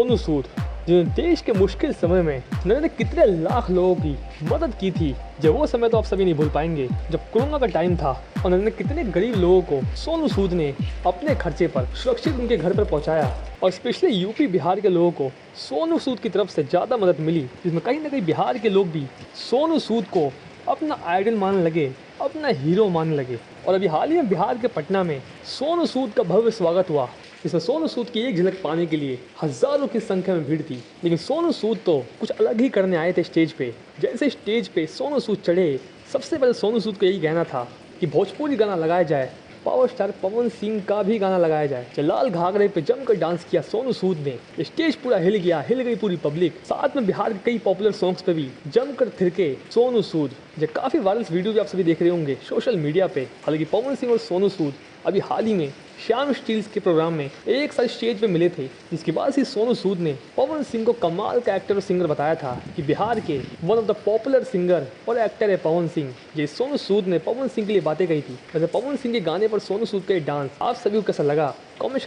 सोनू सूद, जिन्होंने देश के मुश्किल समय में उन्होंने कितने लाख लोगों की मदद की थी। जब वो समय तो आप सभी नहीं भूल पाएंगे, जब कोरोना का टाइम था और उन्होंने कितने गरीब लोगों को सोनू सूद ने अपने खर्चे पर सुरक्षित उनके घर पर पहुंचाया। और स्पेशली यूपी बिहार के लोगों को सोनू सूद की तरफ से ज़्यादा मदद मिली, जिसमें कहीं ना कहीं बिहार के लोग भी सोनू सूद को अपना आइडल मानने लगे, अपना हीरो मानने लगे। और अभी हाल ही में बिहार के पटना में सोनू सूद का भव्य स्वागत हुआ, जिसमें सोनू सूद की एक झलक पाने के लिए हजारों की संख्या में भीड़ थी। लेकिन सोनू सूद तो कुछ अलग ही करने आए थे स्टेज पे। जैसे स्टेज पे सोनू सूद चढ़े, सबसे पहले सोनू सूद को यही कहना था कि भोजपुरी गाना लगाया जाए, पावर स्टार पवन सिंह का भी गाना लगाया जाए। लाल घाघरे पे जमकर डांस किया सोनू सूद ने, स्टेज पूरा हिल गया, हिल गई पूरी पब्लिक। साथ में बिहार के कई पॉपुलर सॉन्ग्स पे भी जमकर थिरके सोनू सूद। जो काफ़ी वायरल वीडियो भी आप सभी देख रहे होंगे सोशल मीडिया पे। हालांकि पवन सिंह और सोनू सूद अभी हाल ही में श्याम स्टील्स के प्रोग्राम में एक साथ स्टेज पे मिले थे, जिसके बाद ही सोनू सूद ने पवन सिंह को कमाल का एक्टर और सिंगर बताया था कि बिहार के one of the popular singer और एक्टर है पवन सिंह। ये सोनू सूद ने पवन सिंह के लिए बातें कही थी। वैसे पवन सिंह के गाने पर सोनू सूद का डांस आप सभी को कैसा लगा, कमेंट